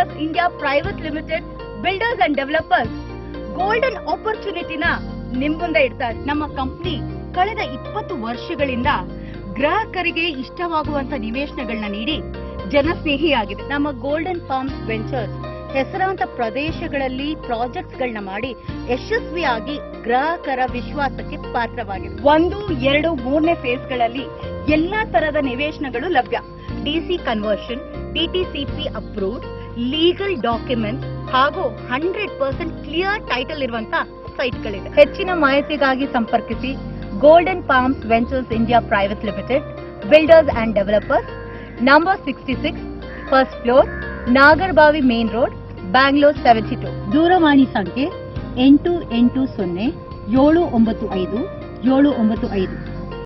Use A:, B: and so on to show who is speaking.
A: Palms India private limited builders and developers golden ಆಪರ್ಚುನಿಟಿನ ನಿಮ್ ಮುಂದೆ ಇಡ್ತಾರೆ. ನಮ್ಮ ಕಂಪನಿ ಕಳೆದ 20 ವರ್ಷಗಳಿಂದ ಗ್ರಾಹಕರಿಗೆ ಇಷ್ಟವಾಗುವಂತ ನಿವೇಶನಗಳನ್ನ ನೀಡಿ ಜನಸ್ನೇಹಿಯಾಗಿದೆ. ನಮ್ಮ ಗೋಲ್ಡನ್ ಪಾಮ್ಸ್ ವೆಂಚರ್ಸ್ ಹೆಸರಾಂತ ಪ್ರದೇಶಗಳಲ್ಲಿ ಪ್ರಾಜೆಕ್ಟ್ಸ್ ಗಳನ್ನ ಮಾಡಿ ಯಶಸ್ವಿಯಾಗಿ ಗ್ರಾಹಕರ ವಿಶ್ವಾಸಕ್ಕೆ ಪಾತ್ರವಾಗಿದೆ. 1, 2, 3ನೇ ಫೇಸ್ಗಳಲ್ಲಿ ಎಲ್ಲಾ ತರದ ನಿವೇಶನಗಳು ಲಭ್ಯ. DC conversion, DTCP approved, legal document ಹಾಗೂ 100% ಕ್ಲಿಯರ್ ಟೈಟಲ್ ಇರುವಂತ ಸೈಟ್ಗಳಿದೆ. ಹೆಚ್ಚಿನ ಮಾಹಿತಿಗಾಗಿ ಸಂಪರ್ಕಿಸಿ Golden Palms Ventures India private limited builders and developers, number 66, first floor, Nagarbhavi main road, Bangalore 72. ದೂರವಾಣಿ ಸಂಖ್ಯೆ 880795 795.